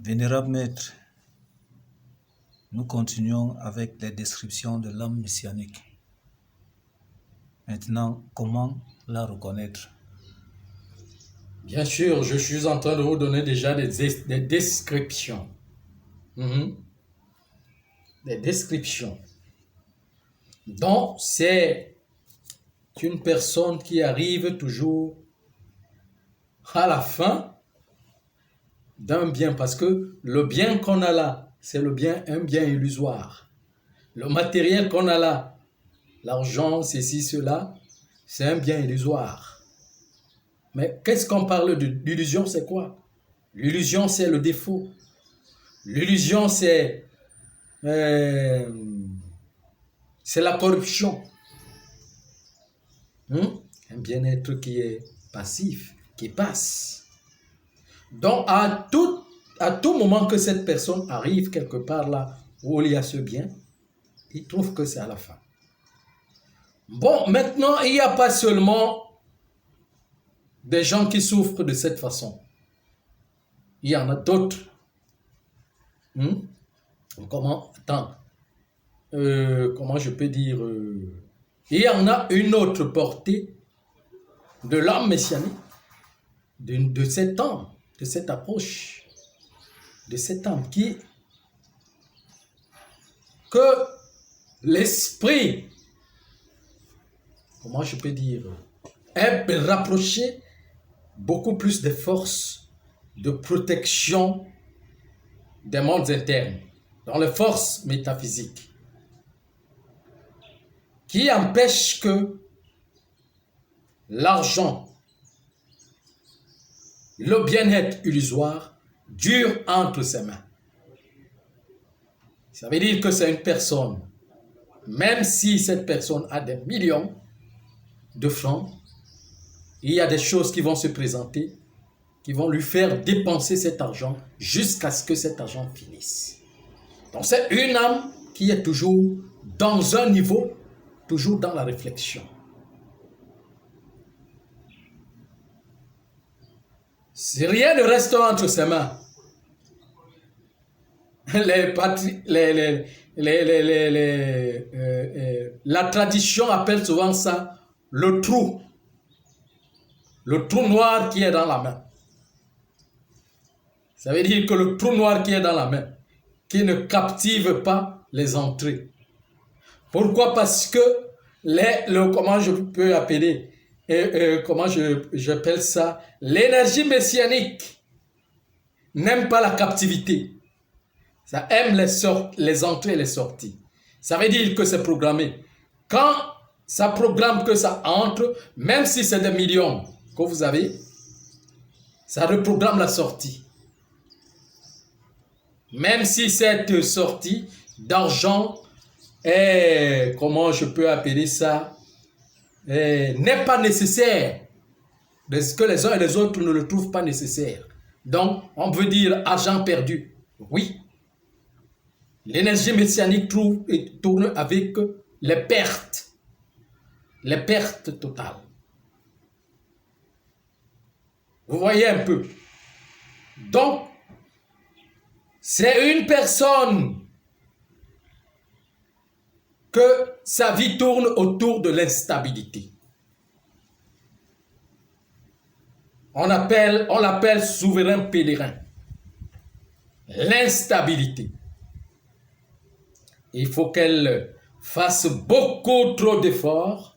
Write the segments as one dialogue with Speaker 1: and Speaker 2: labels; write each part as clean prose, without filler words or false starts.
Speaker 1: Vénérable Maître, nous continuons avec les descriptions de l'âme messianique. Maintenant, comment la reconnaître?
Speaker 2: Bien sûr, je suis en train de vous donner déjà des descriptions. Des descriptions. Donc, c'est une personne qui arrive toujours à la fin d'un bien, parce que le bien qu'on a là, c'est un bien illusoire. Le matériel qu'on a là, l'argent, ceci, cela, c'est un bien illusoire. Mais qu'est-ce qu'on parle d'illusion, c'est quoi? L'illusion, c'est le défaut. L'illusion, c'est la corruption. Un bien-être qui est passif, qui passe. Donc, à tout moment que cette personne arrive quelque part là où il y a ce bien, il trouve que c'est à la fin. Bon, maintenant, il n'y a pas seulement des gens qui souffrent de cette façon. Il y en a d'autres. Comment je peux dire il y en a une autre portée de l'âme messianique, de cet âme, de cette approche, de cette âme que l'esprit, comment je peux dire, est rapproché beaucoup plus des forces de protection des mondes internes, dans les forces métaphysiques, qui empêchent que l'argent, le bien-être illusoire dure entre ses mains. Ça veut dire que c'est une personne, même si cette personne a des millions de francs, il y a des choses qui vont se présenter, qui vont lui faire dépenser cet argent jusqu'à ce que cet argent finisse. Donc c'est une âme qui est toujours dans un niveau, toujours dans la réflexion. Si rien ne reste entre ses mains, la tradition appelle souvent ça le trou noir qui est dans la main. Ça veut dire que le trou noir qui est dans la main, qui ne captive pas les entrées. Pourquoi? Parce que comment je peux appeler, comment j'appelle ça, l'énergie messianique n'aime pas la captivité. Ça aime les entrées et les sorties. Ça veut dire que c'est programmé. Quand ça programme que ça entre, même si c'est des millions que vous avez, ça reprogramme la sortie. Même si cette sortie d'argent est, comment je peux appeler ça, n'est pas nécessaire, parce que les uns et les autres ne le trouvent pas nécessaire. Donc, on veut dire argent perdu. Oui. L'énergie messianique tourne avec les pertes totales. Vous voyez un peu. Donc, c'est une personne que sa vie tourne autour de l'instabilité. On l'appelle souverain pèlerin. L'instabilité. Il faut qu'elle fasse beaucoup trop d'efforts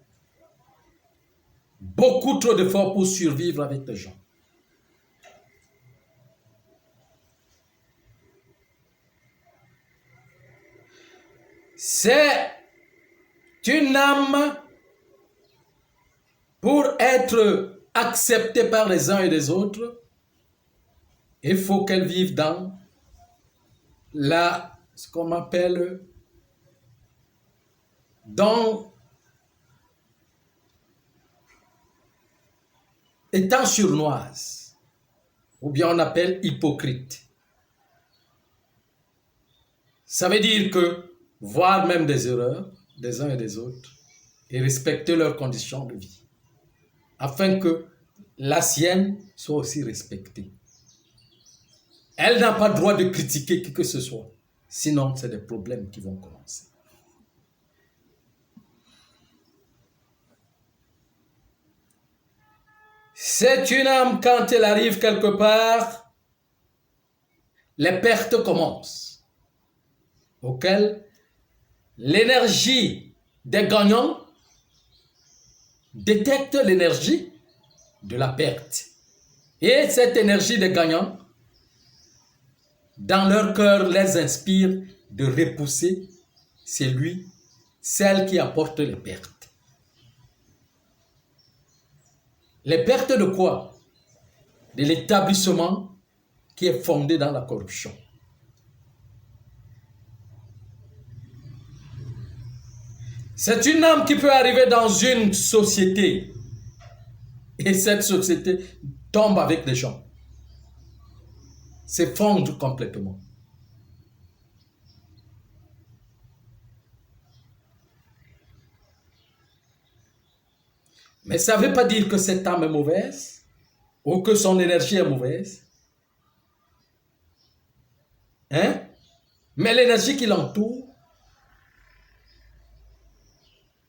Speaker 2: pour survivre avec les gens. C'est une âme, pour être acceptée par les uns et les autres, il faut qu'elle vive dans ce qu'on appelle étant sournoise, ou bien on appelle hypocrite. Ça veut dire que voir même des erreurs des uns et des autres et respecter leurs conditions de vie, afin que la sienne soit aussi respectée. Elle n'a pas le droit de critiquer qui que ce soit. Sinon, c'est des problèmes qui vont commencer. C'est une âme, quand elle arrive quelque part, les pertes commencent, auxquelles l'énergie des gagnants détecte l'énergie de la perte. Et cette énergie des gagnants, dans leur cœur, les inspire de repousser celle qui apporte les pertes. Les pertes de quoi? De l'établissement qui est fondé dans la corruption. C'est une âme qui peut arriver dans une société et cette société tombe avec les gens, s'effondre complètement. Mais ça ne veut pas dire que cette âme est mauvaise ou que son énergie est mauvaise. Hein? Mais l'énergie qui l'entoure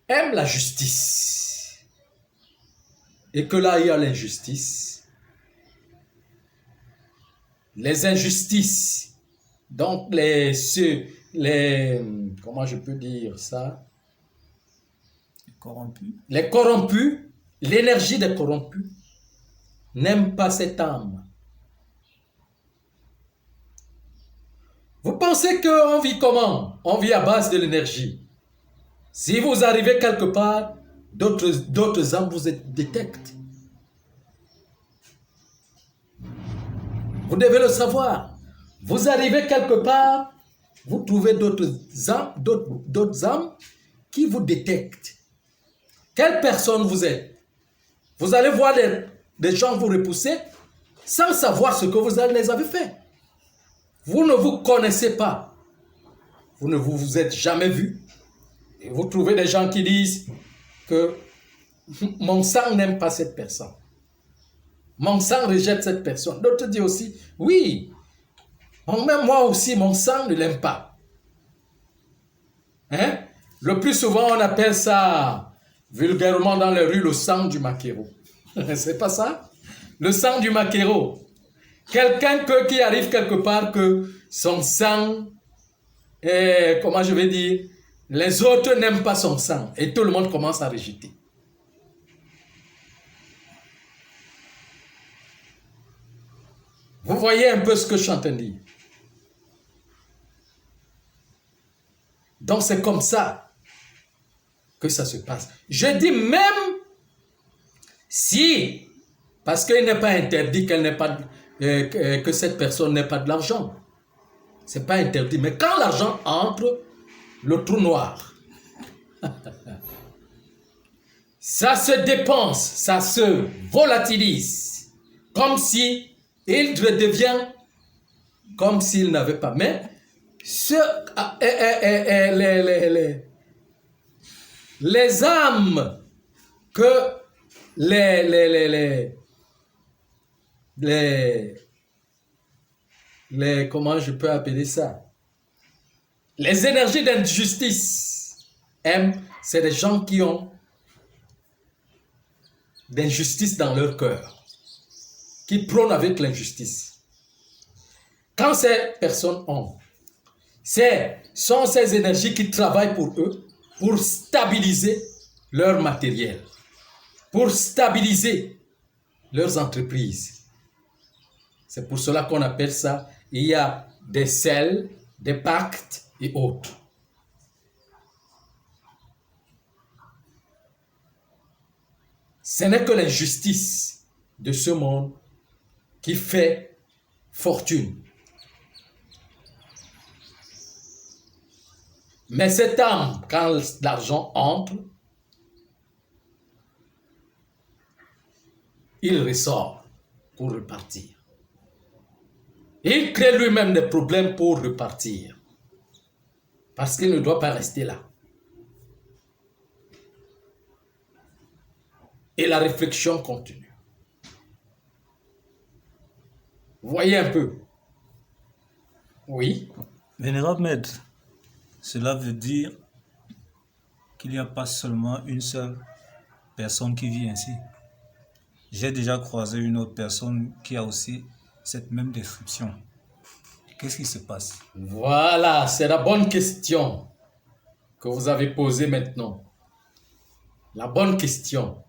Speaker 2: aime la justice. Et que là, il y a l'injustice. Les injustices. Donc, comment je peux dire ça? Les corrompus, l'énergie des corrompus n'aime pas cette âme. Vous pensez qu'on vit comment? On vit à base de l'énergie. Si vous arrivez quelque part, d'autres âmes vous détectent. Vous devez le savoir. Vous arrivez quelque part, vous trouvez d'autres âmes qui vous détectent. Quelle personne vous êtes? Vous allez voir des gens vous repousser sans savoir ce que vous les avez fait. Vous ne vous connaissez pas. Vous ne vous êtes jamais vu. Et vous trouvez des gens qui disent que mon sang n'aime pas cette personne. Mon sang rejette cette personne. D'autres disent aussi, oui, même moi aussi, mon sang ne l'aime pas. Hein? Le plus souvent, on appelle ça, vulgairement dans les rues, le sang du maquereau. C'est pas ça? Le sang du maquereau. Quelqu'un qui arrive quelque part que son sang, comment je vais dire, les autres n'aiment pas son sang et tout le monde commence à rejeter. Vous voyez un peu ce que je suis en train de dire. Donc c'est comme ça que ça se passe. Je dis même si, parce qu'il n'est pas interdit qu'elle n'ait pas, que cette personne n'ait pas de l'argent. C'est pas interdit. Mais quand l'argent entre, le trou noir, ça se dépense, ça se volatilise, comme si il redevient comme s'il n'avait pas. Mais les âmes que comment je peux appeler ça? Les énergies d'injustice aiment, c'est des gens qui ont d'injustice dans leur cœur, qui prônent avec l'injustice. Quand ces personnes ont, sont ces énergies qui travaillent pour eux, pour stabiliser leur matériel, pour stabiliser leurs entreprises. C'est pour cela qu'on appelle ça, il y a des selles, des pactes et autres. Ce n'est que l'injustice de ce monde qui fait fortune. Mais cette âme, quand l'argent entre, il ressort pour repartir. Il crée lui-même des problèmes pour repartir. Parce qu'il ne doit pas rester là. Et la réflexion continue. Voyez un peu. Oui.
Speaker 1: Vénérable Maître, cela veut dire qu'il n'y a pas seulement une seule personne qui vit ainsi. J'ai déjà croisé une autre personne qui a aussi cette même description. Qu'est-ce qui se passe?
Speaker 2: Voilà, c'est la bonne question que vous avez posée maintenant. La bonne question.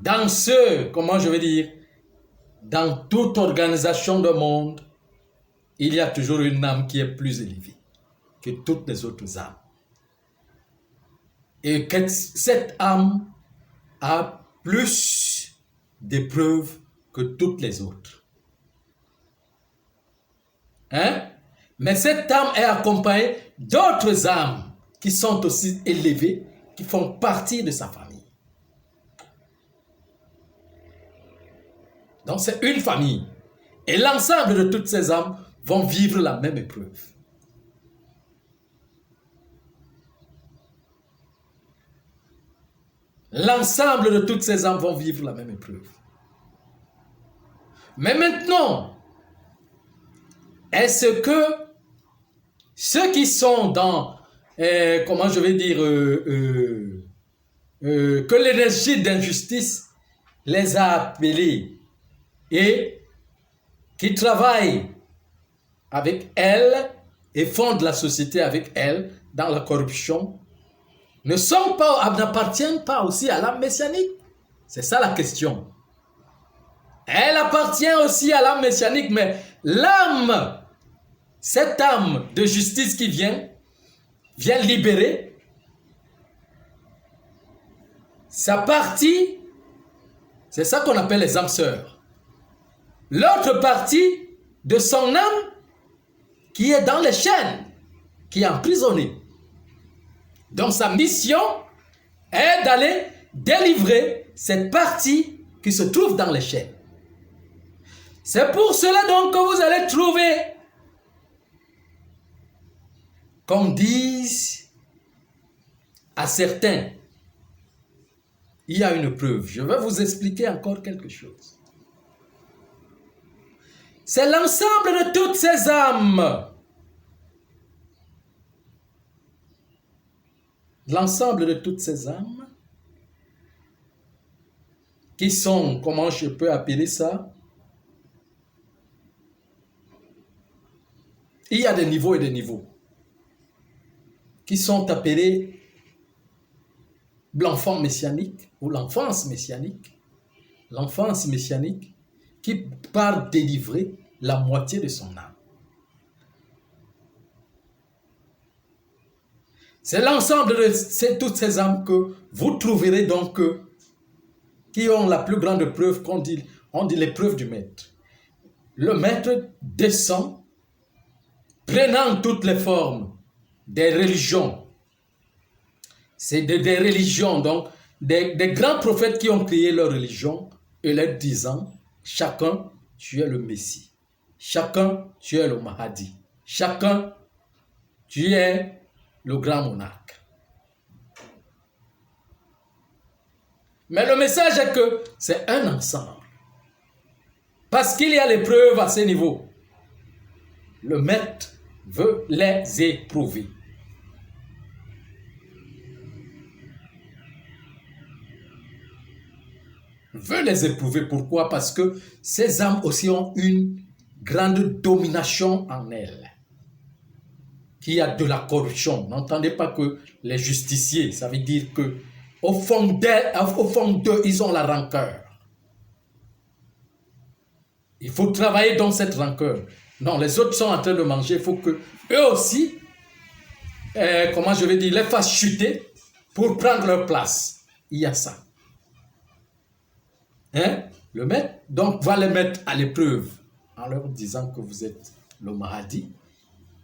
Speaker 2: Dans comment je vais dire, dans toute organisation du monde, il y a toujours une âme qui est plus élevée que toutes les autres âmes. Et que cette âme a plus d'épreuves que toutes les autres. Hein? Mais cette âme est accompagnée d'autres âmes qui sont aussi élevées, qui font partie de sa famille. Donc c'est une famille. Et l'ensemble de toutes ces âmes vont vivre la même épreuve. L'ensemble de toutes ces âmes vont vivre la même épreuve. Mais maintenant, est-ce que ceux qui sont dans, comment je vais dire, que l'énergie d'injustice les a appelés et qui travaillent avec elle et fondent la société avec elle dans la corruption, n'appartiennent pas aussi à l'âme messianique? C'est ça la question. Elle appartient aussi à l'âme messianique, mais l'âme, cette âme de justice qui vient libérer sa partie, c'est ça qu'on appelle les âmes sœurs. L'autre partie de son âme qui est dans les chaînes, qui est emprisonnée. Donc sa mission est d'aller délivrer cette partie qui se trouve dans les chaînes. C'est pour cela donc que vous allez trouver, qu'on dise à certains, il y a une preuve. Je vais vous expliquer encore quelque chose. C'est l'ensemble de toutes ces âmes. L'ensemble de toutes ces âmes qui sont, comment je peux appeler ça? Il y a des niveaux et des niveaux qui sont appelés l'enfant messianique ou l'enfance messianique. L'enfance messianique qui part délivrer la moitié de son âme. C'est l'ensemble de toutes ces âmes que vous trouverez donc qui ont la plus grande preuve on dit l'épreuve du maître. Le maître descend prenant toutes les formes des religions. C'est des religions, donc des grands prophètes qui ont créé leur religion et leur disant, chacun, tu es le Messie. Chacun, tu es le Mahdi. Chacun, tu es le grand monarque. Mais le message est que c'est un ensemble. Parce qu'il y a les preuves à ces niveaux. Le maître veut les éprouver. Veut les éprouver. Pourquoi? Parce que ces âmes aussi ont une grande domination en elles. Qu'il y a de la corruption. N'entendez pas que les justiciers, ça veut dire que au fond d'eux, ils ont la rancœur. Il faut travailler dans cette rancœur. Non, les autres sont en train de manger. Il faut que eux aussi, comment je vais dire, les fassent chuter pour prendre leur place. Il y a ça. Hein? Le maître, donc, va les mettre à l'épreuve en leur disant que vous êtes le Mahdi,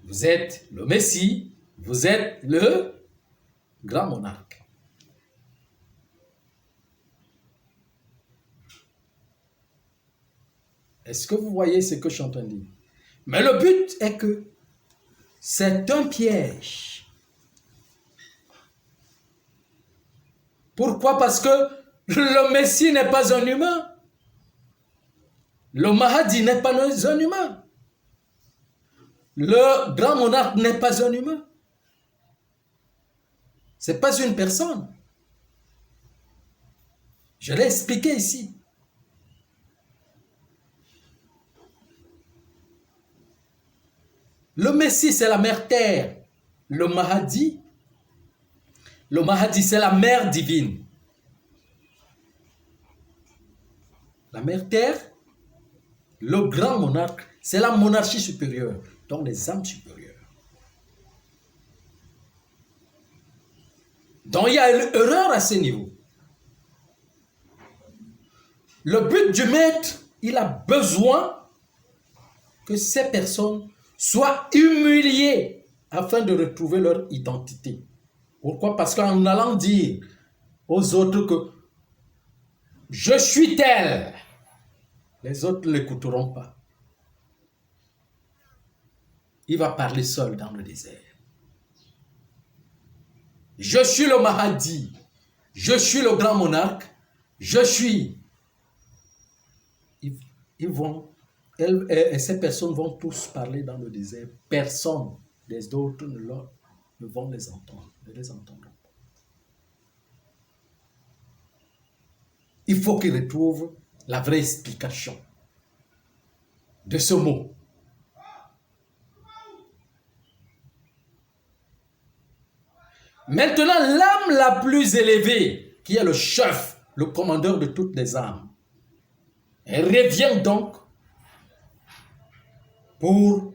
Speaker 2: vous êtes le Messie, vous êtes le grand monarque. Est-ce que vous voyez ce que je suis en train de dire? Mais le but est que c'est un piège. Pourquoi? Parce que le Messie n'est pas un humain. Le Mahdi n'est pas un humain. Le grand monarque n'est pas un humain. Ce n'est pas une personne. Je l'ai expliqué ici. Le Messie, c'est la mère terre. Le Mahdi, c'est la mère divine. La mère terre, le grand monarque, c'est la monarchie supérieure, donc les âmes supérieures. Donc il y a une erreur à ce niveau. Le but du maître, il a besoin que ces personnes soient humiliées afin de retrouver leur identité. Pourquoi? Parce qu'en allant dire aux autres que je suis tel, les autres ne l'écouteront pas. Il va parler seul dans le désert. Je suis le Mahdi, je suis le grand monarque, je suis. Ces personnes vont tous parler dans le désert. Personne des autres ne vont les entendre, ne les entendront pas. Il faut qu'ils retrouvent la vraie explication de ce mot. Maintenant, l'âme la plus élevée, qui est le chef, le commandeur de toutes les âmes, elle revient donc pour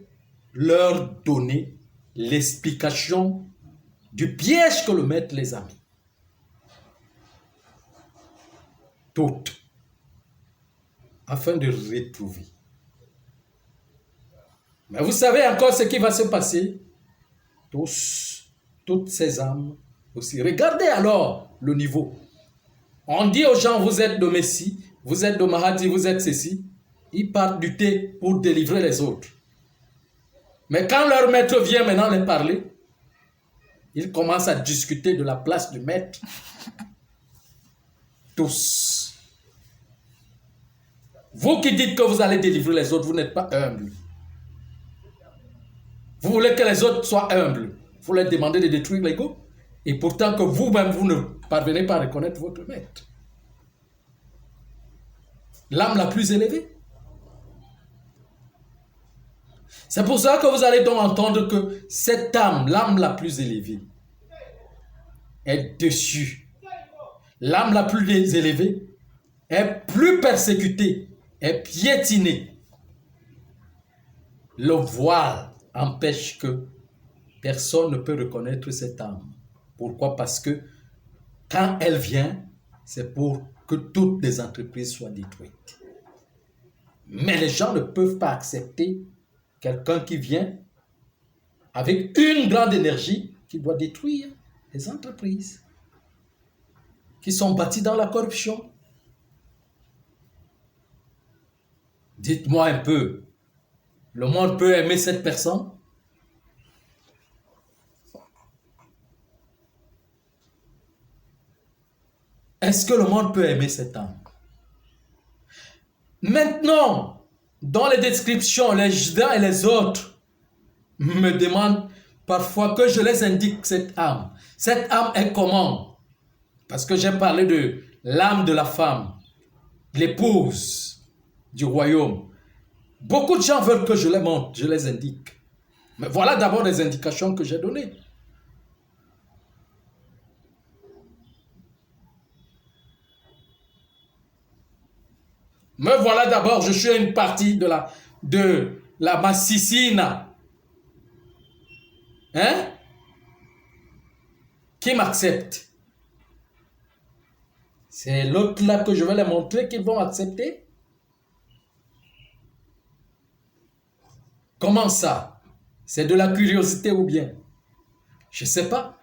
Speaker 2: leur donner l'explication du piège que le maître les a mis. Toutes, afin de retrouver. Mais vous savez encore ce qui va se passer? Toutes ces âmes aussi. Regardez alors le niveau. On dit aux gens, vous êtes de Messie, vous êtes de Mahdi, vous êtes ceci. Ils partent lutter pour délivrer les autres. Mais quand leur maître vient maintenant les parler, ils commencent à discuter de la place du maître. Tous. Vous qui dites que vous allez délivrer les autres, vous n'êtes pas humble. Vous voulez que les autres soient humbles. Vous leur demandez de détruire l'ego. Et pourtant que vous-même, vous ne parvenez pas à reconnaître votre maître. L'âme la plus élevée. C'est pour ça que vous allez donc entendre que cette âme, l'âme la plus élevée, est dessus. L'âme la plus élevée est plus persécutée, est piétinée. Le voile empêche que personne ne peut reconnaître cette âme. Pourquoi? Parce que quand elle vient, c'est pour que toutes les entreprises soient détruites. Mais les gens ne peuvent pas accepter quelqu'un qui vient avec une grande énergie qui doit détruire les entreprises qui sont bâties dans la corruption. Dites-moi un peu, le monde peut aimer cette personne? Est-ce que le monde peut aimer cette âme? Maintenant, dans les descriptions, les uns et les autres me demandent parfois que je les indique cette âme. Cette âme est comment? Parce que j'ai parlé de l'âme de la femme, l'épouse du royaume. Beaucoup de gens veulent que je les montre, je les indique. Mais voilà d'abord les indications que j'ai données. Me voilà d'abord, je suis une partie de la massicina. Hein? Qui m'accepte? C'est l'autre là que je vais les montrer qu'ils vont accepter. Comment ça? C'est de la curiosité ou bien? Je ne sais pas.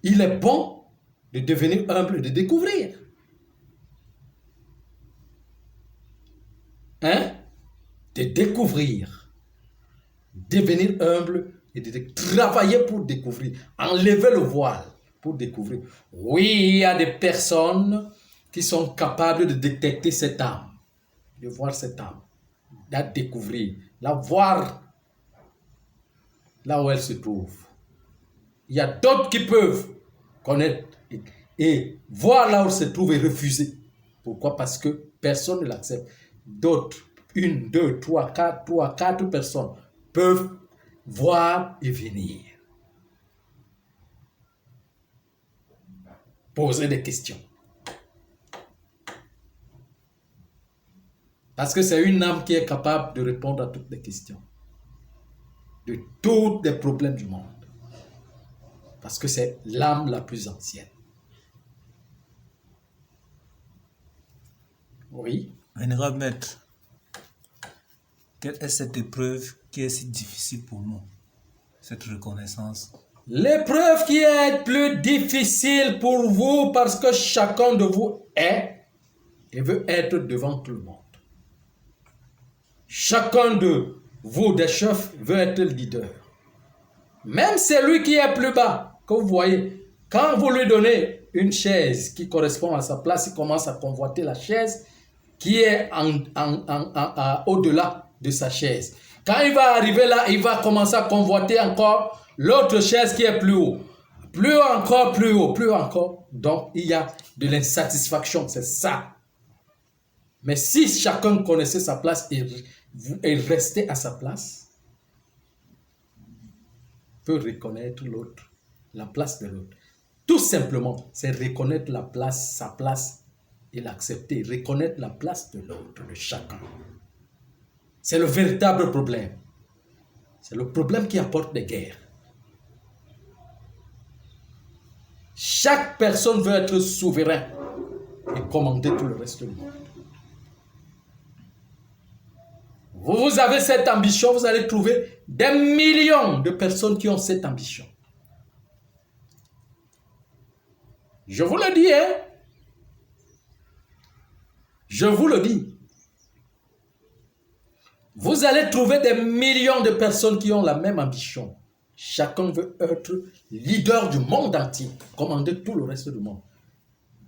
Speaker 2: Il est bon de devenir humble, de découvrir. Hein? De découvrir. Devenir humble et de travailler pour découvrir. Enlever le voile pour découvrir. Oui, il y a des personnes qui sont capables de détecter cette âme, de voir cette âme. la découvrir, la voir là où elle se trouve. Il y a d'autres qui peuvent connaître et voir là où elle se trouve et refuser. Pourquoi? Parce que personne ne l'accepte. D'autres, 1, 2, 3, 4 personnes peuvent voir et venir. Poser des questions. Parce que c'est une âme qui est capable de répondre à toutes les questions. De tous les problèmes du monde. Parce que c'est l'âme la plus ancienne. Oui.
Speaker 1: Vénérable Maître, quelle est cette épreuve qui est si difficile pour nous, cette reconnaissance?
Speaker 2: L'épreuve qui est plus difficile pour vous parce que chacun de vous est et veut être devant tout le monde. Chacun de vous, des chefs, veut être le leader. Même celui qui est plus bas, que vous voyez, quand vous lui donnez une chaise qui correspond à sa place, il commence à convoiter la chaise qui est au-delà de sa chaise. Quand il va arriver là, il va commencer à convoiter encore l'autre chaise qui est plus haut. Plus encore, plus haut, plus encore. Donc, il y a de l'insatisfaction, c'est ça. Mais si chacun connaissait sa place et restait à sa place, peut reconnaître l'autre, la place de l'autre. Tout simplement, c'est reconnaître la place, sa place, et l'accepter, reconnaître la place de l'autre, de chacun. C'est le véritable problème. C'est le problème qui apporte des guerres. Chaque personne veut être souverain et commander tout le reste du monde. Vous avez cette ambition, vous allez trouver des millions de personnes qui ont cette ambition. Je vous le dis, hein? Je vous le dis. Vous allez trouver des millions de personnes qui ont la même ambition. Chacun veut être leader du monde entier, commander tout le reste du monde.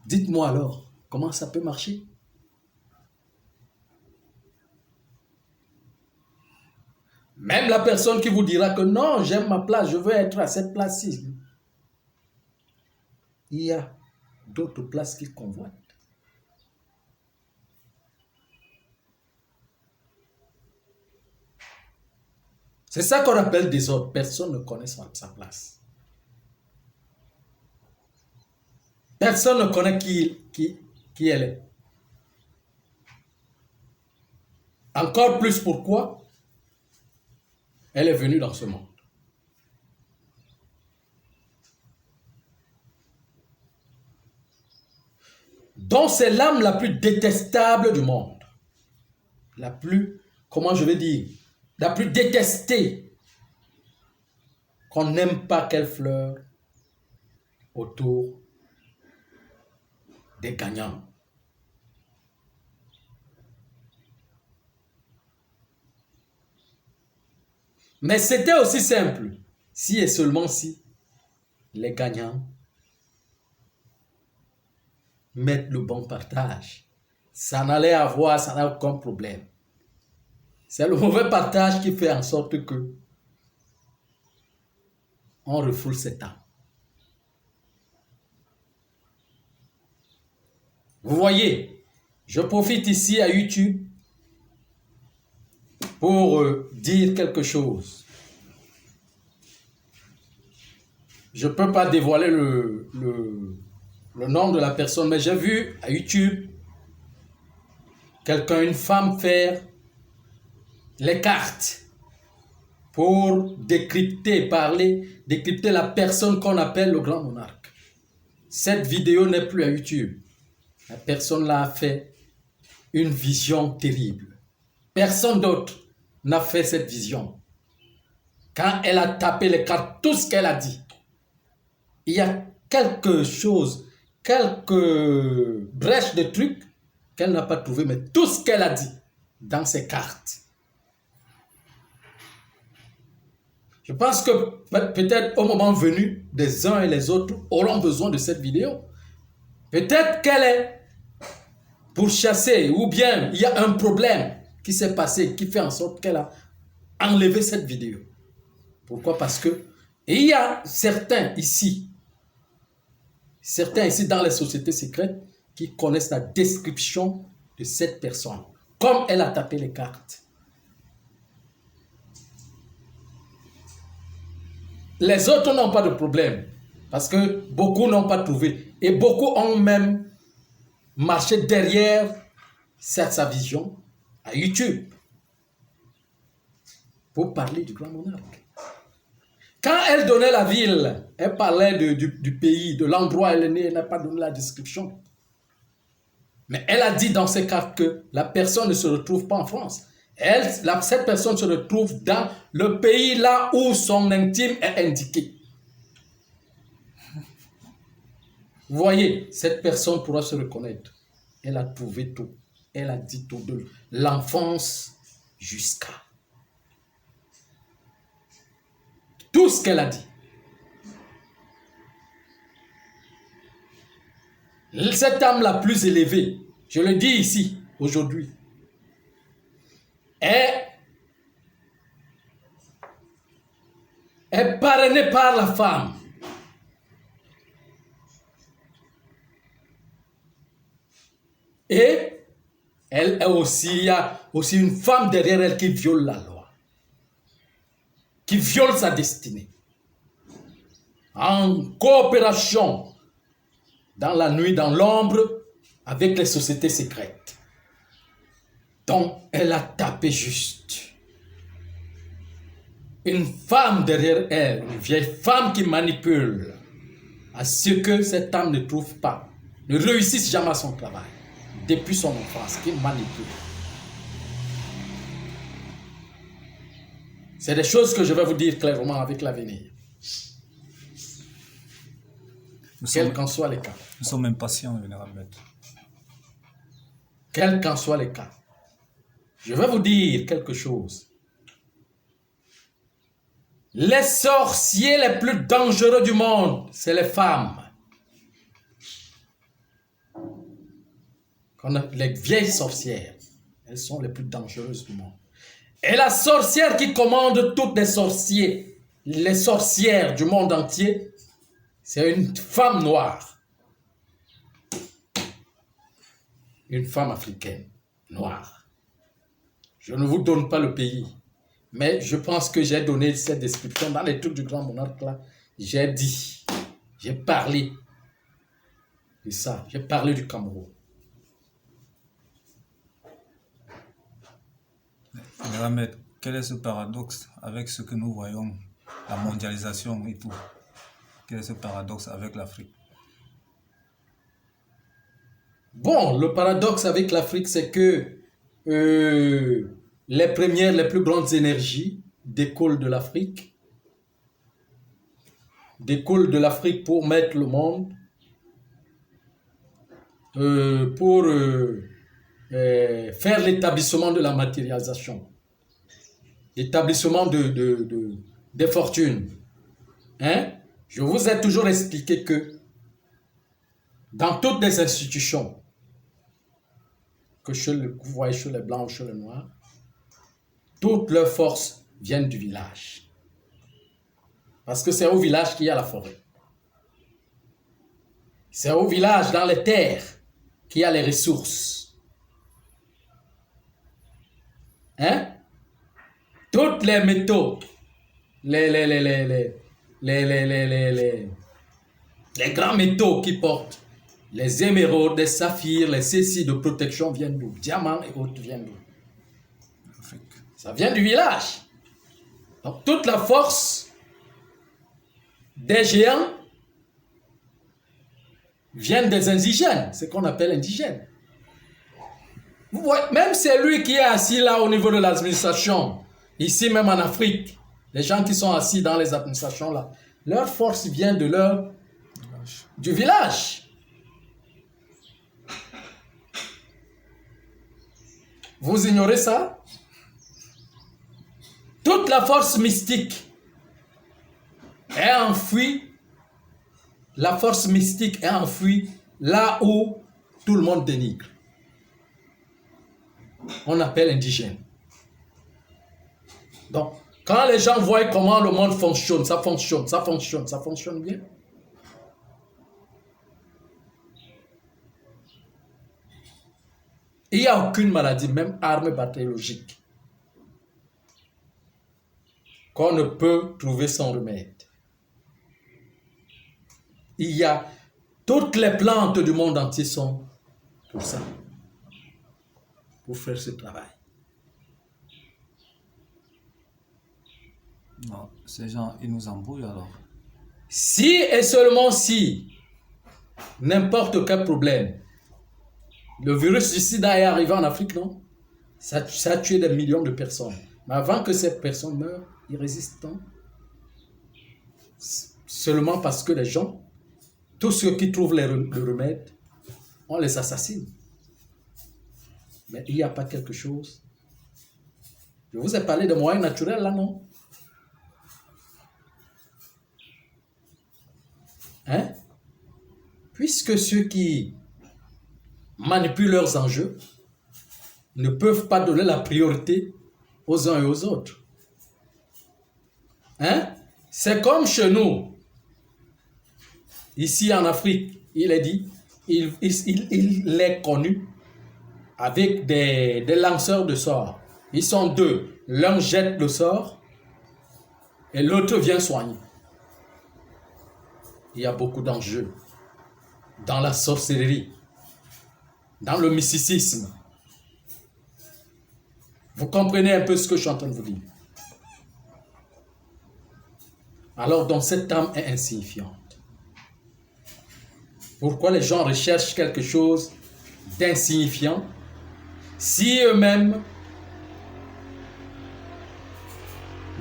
Speaker 2: Dites-moi alors, comment ça peut marcher? Même la personne qui vous dira que non, j'aime ma place, je veux être à cette place-ci. Il y a d'autres places qui convoitent. C'est ça qu'on appelle désordre. Personne ne connaît sa place. Personne ne connaît qui elle est. Encore plus pourquoi elle est venue dans ce monde. Donc c'est l'âme la plus détestable du monde. La plus, comment je vais dire, la plus détestée. Qu'on n'aime pas qu'elle fleure autour des gagnants. Mais c'était aussi simple, si et seulement si les gagnants mettent le bon partage. Ça n'allait avoir, ça n'a aucun problème. C'est le mauvais partage qui fait en sorte que on refoule cette âme. Vous voyez, je profite ici à YouTube pour dire quelque chose. Je ne peux pas dévoiler le nom de la personne, mais j'ai vu à YouTube quelqu'un, une femme, faire les cartes pour décrypter la personne qu'on appelle le grand monarque. Cette vidéo n'est plus à YouTube. La personne là a fait une vision terrible. Personne d'autre n'a fait cette vision. Quand elle a tapé les cartes, tout ce qu'elle a dit, il y a quelque chose, quelques brèches de trucs qu'elle n'a pas trouvé, mais tout ce qu'elle a dit dans ces cartes. Je pense que peut-être au moment venu, les uns et les autres auront besoin de cette vidéo. Peut-être qu'elle est pourchassée ou bien il y a un problème qui s'est passé, qui fait en sorte qu'elle a enlevé cette vidéo. Pourquoi? Parce que il y a certains ici dans les sociétés secrètes qui connaissent la description de cette personne, comme elle a tapé les cartes. Les autres n'ont pas de problème, parce que beaucoup n'ont pas trouvé. Et beaucoup ont même marché derrière sa vision à YouTube pour parler du grand monarque. Quand elle donnait la ville, elle parlait du pays, de l'endroit où elle est née, elle n'a pas donné la description. Mais elle a dit dans ses cartes que la personne ne se retrouve pas en France. Cette personne se retrouve dans le pays là où son intime est indiqué. Vous voyez, cette personne pourra se reconnaître. Elle a trouvé tout. Elle a dit tout de l'enfance jusqu'à tout ce qu'elle a dit. Cette âme la plus élevée, je le dis ici, aujourd'hui, est parrainée par la femme. Et elle est aussi, il y a aussi une femme derrière elle qui viole la loi, qui viole sa destinée, en coopération dans la nuit, dans l'ombre, avec les sociétés secrètes. Donc, elle a tapé juste. Une femme derrière elle, une vieille femme qui manipule à ce que cette âme ne trouve pas, ne réussisse jamais à son travail, depuis son enfance, qui manipule. C'est des choses que je vais vous dire clairement avec l'avenir. Quels qu'en soient les cas.
Speaker 1: Nous sommes impatients, Vénérable Maître.
Speaker 2: Quels qu'en soient les cas. Je vais vous dire quelque chose. Les sorciers les plus dangereux du monde, c'est les femmes. Les vieilles sorcières, elles sont les plus dangereuses du monde. Et la sorcière qui commande toutes les sorcières du monde entier, c'est une femme noire. Une femme africaine, noire. Je ne vous donne pas le pays, mais je pense que j'ai donné cette description dans les trucs du grand monarque là. J'ai dit, j'ai parlé de ça, j'ai parlé du Cameroun.
Speaker 1: Vénérable, quel est ce paradoxe avec ce que nous voyons, la mondialisation et tout? Quel est ce paradoxe avec l'Afrique?
Speaker 2: Bon, le paradoxe avec l'Afrique, c'est que les plus grandes énergies découlent de l'Afrique. Découlent de l'Afrique pour mettre le monde, pour faire l'établissement de la matérialisation, l'établissement des fortunes. Hein? Je vous ai toujours expliqué que dans toutes les institutions, que vous voyez chez les Blancs ou chez les Noirs, toutes leurs forces viennent du village. Parce que c'est au village qu'il y a la forêt. C'est au village, dans les terres, qu'il y a les ressources. Hein? Toutes les métaux, les grands métaux qui portent, les émeraudes, les saphirs, les cécis de protection viennent d'où? Diamants et autres viennent d'où? Ça vient du village. Donc toute la force des géants vient des indigènes, ce qu'on appelle indigènes. Vous voyez, même celui qui est assis là au niveau de l'administration, ici même en Afrique, les gens qui sont assis dans les administrations là, leur force vient du village. Vous ignorez ça? Toute la force mystique est enfouie. La force mystique est enfouie là où tout le monde dénigre. on appelle indigène. Donc, quand les gens voient comment le monde fonctionne, ça fonctionne bien. Il n'y a aucune maladie, même arme bactériologique, qu'on ne peut trouver sans remède. Il y a toutes les plantes du monde entier sont pour ça, pour faire ce travail.
Speaker 1: Non, ces gens, ils nous embrouillent alors.
Speaker 2: Si et seulement si, n'importe quel problème, le virus du sida est arrivé en Afrique, non? Ça a tué des millions de personnes. Mais avant que ces personnes meurent, ils résistent, non? Seulement parce que les gens, tous ceux qui trouvent le remède, on les assassine. Mais il n'y a pas quelque chose. Je vous ai parlé de moyens naturels là, non? Hein? Puisque ceux qui manipulent leurs enjeux ne peuvent pas donner la priorité aux uns et aux autres. Hein? C'est comme chez nous. Ici en Afrique, il est dit, il est connu avec des lanceurs de sorts. Ils sont deux. L'un jette le sort et l'autre vient soigner. Il y a beaucoup d'enjeux dans la sorcellerie, dans le mysticisme. Vous comprenez un peu ce que je suis en train de vous dire. Alors, donc, cette âme est insignifiante. Pourquoi les gens recherchent quelque chose d'insignifiant si eux-mêmes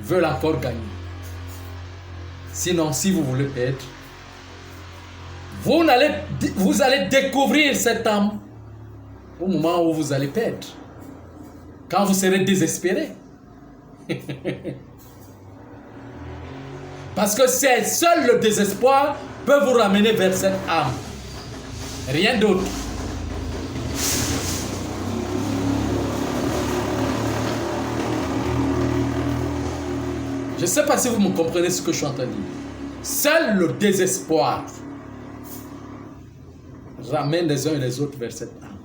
Speaker 2: veulent encore gagner? Sinon, si vous voulez perdre, vous allez découvrir cette âme au moment où vous allez perdre. Quand vous serez désespéré. Parce que c'est seul le désespoir peut vous ramener vers cette âme. Rien d'autre. Je ne sais pas si vous me comprenez ce que je suis en train de dire. Seul le désespoir ramène les uns et les autres vers cette âme.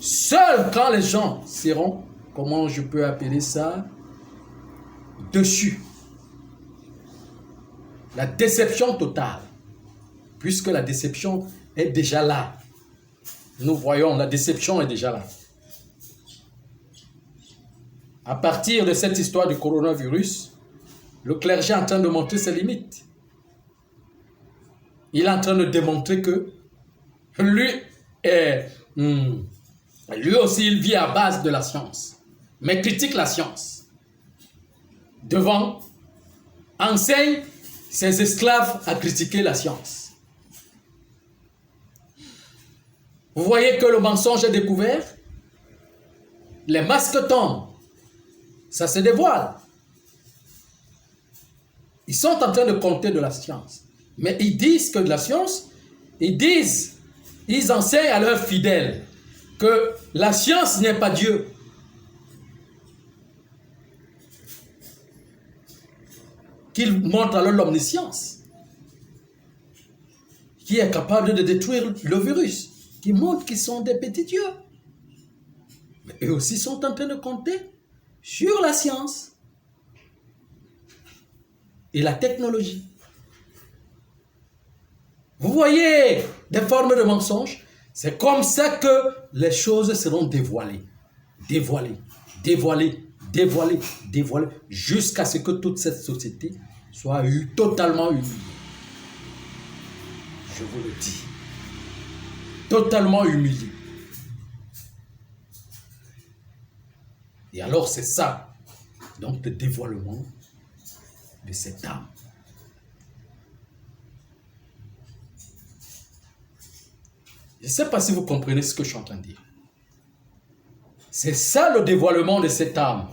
Speaker 2: Seul quand les gens seront, comment je peux appeler ça, dessus. La déception totale. Puisque la déception est déjà là. Nous voyons, la déception est déjà là. À partir de cette histoire du coronavirus, le clergé est en train de montrer ses limites. Il est en train de démontrer que lui aussi, il vit à base de la science, mais critique la science. Devant, enseigne ses esclaves à critiquer la science. Vous voyez que le mensonge est découvert, les masques tombent, ça se dévoile. Ils sont en train de compter de la science, mais ils disent que de la science, ils enseignent à leurs fidèles que la science n'est pas Dieu. Qu'ils montrent alors l'omniscience, qui est capable de détruire le virus, qui montre qu'ils sont des petits dieux. Mais eux aussi sont en train de compter sur la science et la technologie. Vous voyez des formes de mensonges? C'est comme ça que les choses seront dévoilées, jusqu'à ce que toute cette société soit totalement humiliée. Je vous le dis. Totalement humiliée. Et alors c'est ça, donc le dévoilement de cette âme. Je ne sais pas si vous comprenez ce que je suis en train de dire. C'est ça le dévoilement de cette âme.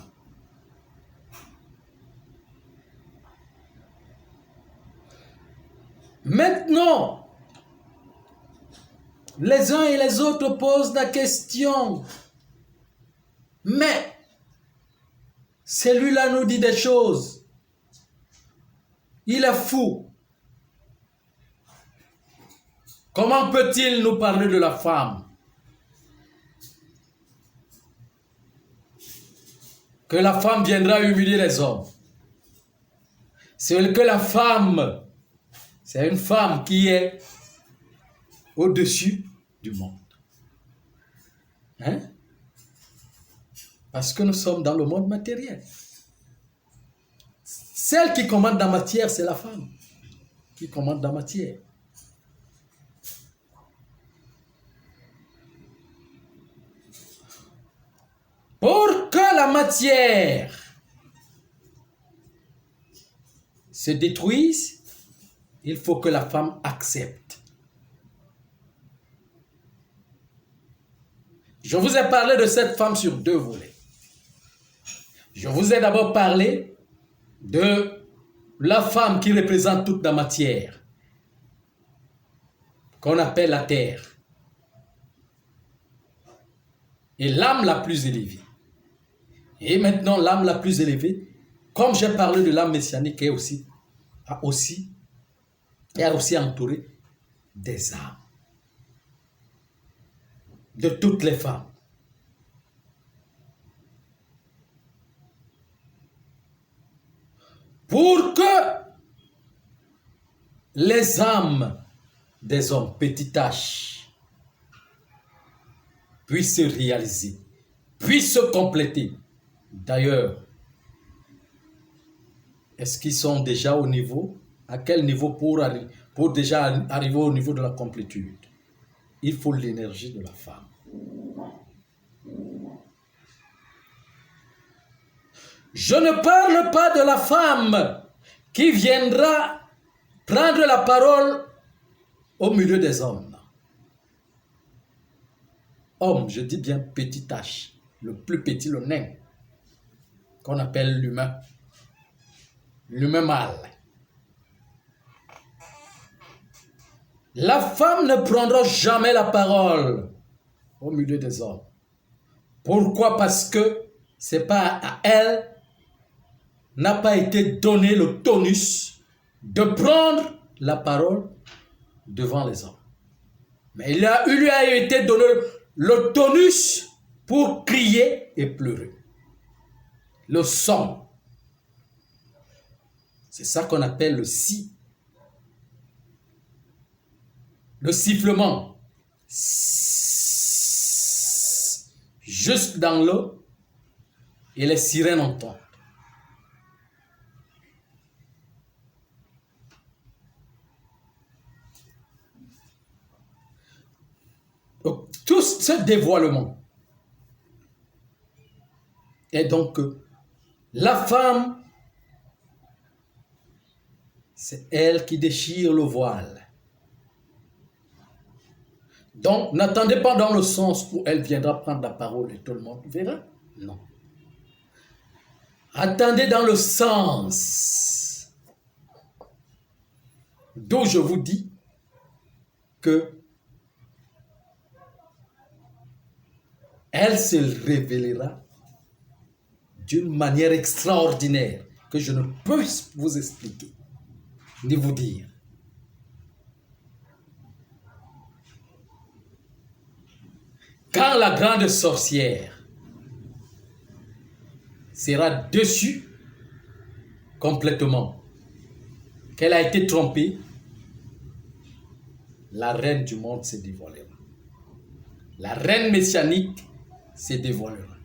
Speaker 2: Maintenant, les uns et les autres posent la question. Mais celui-là nous dit des choses. Il est fou. Comment peut-il nous parler de la femme? Que la femme viendra humilier les hommes. C'est que la femme, c'est une femme qui est au-dessus du monde. Hein? Parce que nous sommes dans le monde matériel. Celle qui commande la matière, c'est la femme qui commande la matière. Pour que la matière se détruise, il faut que la femme accepte. Je vous ai parlé de cette femme sur deux volets. Je vous ai d'abord parlé de la femme qui représente toute la matière, qu'on appelle la terre, et l'âme la plus élevée. Et maintenant, l'âme la plus élevée, comme j'ai parlé de l'âme messianique, est aussi entourée des âmes, de toutes les femmes. Pour que les âmes des hommes, petite h, puissent se réaliser, puissent se compléter. D'ailleurs, est-ce qu'ils sont déjà au niveau? À quel niveau pour déjà arriver au niveau de la complétude? Il faut l'énergie de la femme. Je ne parle pas de la femme qui viendra prendre la parole au milieu des hommes. Homme, je dis bien petit h, le plus petit, le nain, qu'on appelle l'humain mâle. La femme ne prendra jamais la parole au milieu des hommes. Pourquoi? Parce que c'est pas à elle, n'a pas été donné le tonus de prendre la parole devant les hommes. Mais il lui a été donné le tonus pour crier et pleurer. Le son. C'est ça qu'on appelle le si. Le sifflement. Juste dans l'eau, et les sirènes entendent. Donc, tout ce dévoilement est donc la femme, c'est elle qui déchire le voile. Donc, n'attendez pas dans le sens où elle viendra prendre la parole et tout le monde verra. Non. Attendez dans le sens d'où je vous dis que elle se révélera d'une manière extraordinaire que je ne peux vous expliquer ni vous dire. Quand la grande sorcière sera dessus complètement, qu'elle a été trompée, la reine du monde se dévoilera. La reine messianique se dévoilera.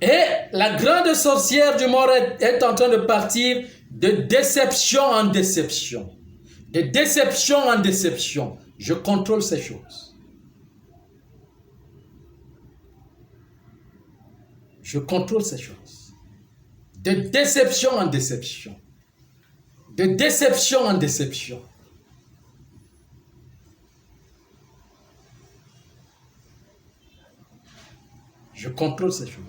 Speaker 2: Et la grande sorcière du monde est en train de partir de déception en déception. De déception en déception. Je contrôle ces choses. Je contrôle ces choses. De déception en déception. De déception en déception. Je contrôle ces choses.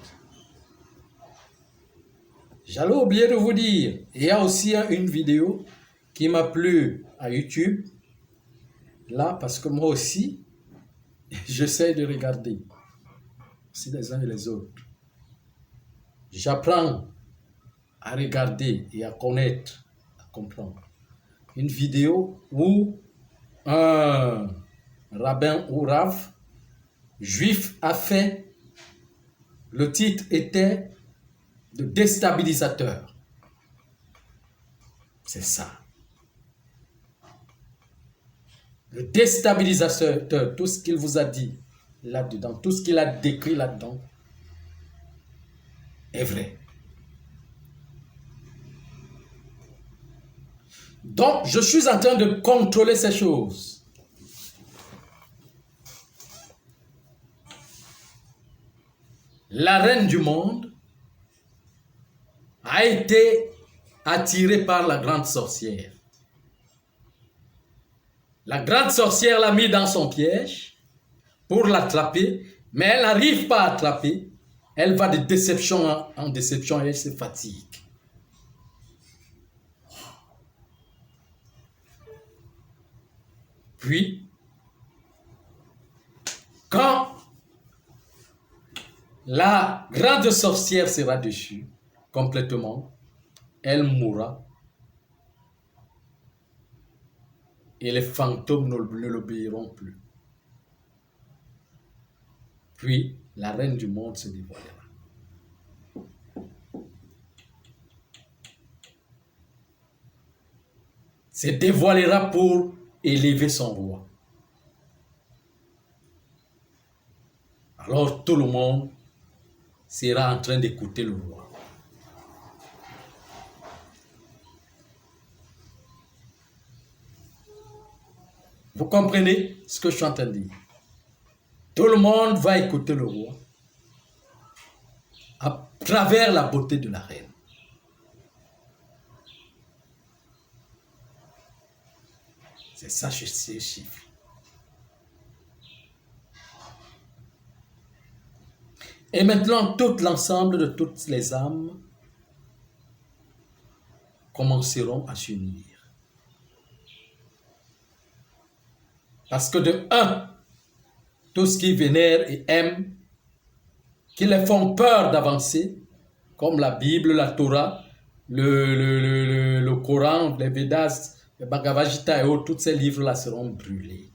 Speaker 2: J'allais oublier de vous dire, il y a aussi une vidéo qui m'a plu à YouTube. Là, parce que moi aussi, j'essaie de regarder. aussi les uns et les autres. J'apprends à regarder et à connaître, à comprendre. Une vidéo où un rabbin ou rave juif a fait, le titre était de déstabilisateur. C'est ça. Le déstabilisateur, tout ce qu'il vous a dit là-dedans, tout ce qu'il a décrit là-dedans, est vrai. Donc, je suis en train de contrôler ces choses. La reine du monde a été attirée par la grande sorcière. La grande sorcière l'a mis dans son piège pour l'attraper, mais elle n'arrive pas à attraper. Elle va de déception en déception et elle se fatigue. Puis, quand la grande sorcière sera déchue complètement, elle mourra. Et les fantômes ne l'obéiront plus. Puis, la reine du monde se dévoilera. Se dévoilera pour élever son roi. Alors, tout le monde sera en train d'écouter le roi. Vous comprenez ce que je suis en train de dire? Tout le monde va écouter le roi à travers la beauté de la reine. C'est ça, ces chiffres. Et maintenant, tout l'ensemble de toutes les âmes commenceront à s'unir. Parce que de un, tout ce qui vénère et aime, qui les font peur d'avancer, comme la Bible, la Torah, le Coran, les Védas, le Bhagavad Gita et autres, tous ces livres-là seront brûlés.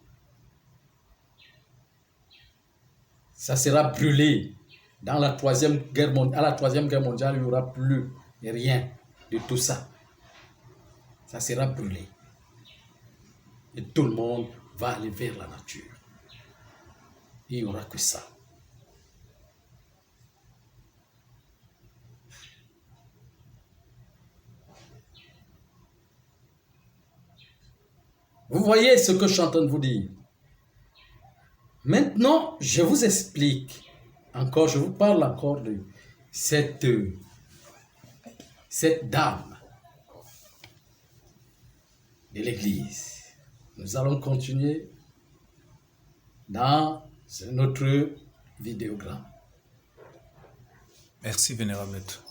Speaker 2: Ça sera brûlé. Dans la Troisième Guerre mondiale, à la Troisième Guerre mondiale, il n'y aura plus rien de tout ça. Ça sera brûlé. Et tout le monde va aller vers la nature. Il n'y aura que ça. Vous voyez ce que je suis en train de vous dire. Maintenant, je vous explique encore, je vous parle encore de cette dame de l'Église. Nous allons continuer dans notre vidéogramme.
Speaker 1: Merci, Vénérable Maître.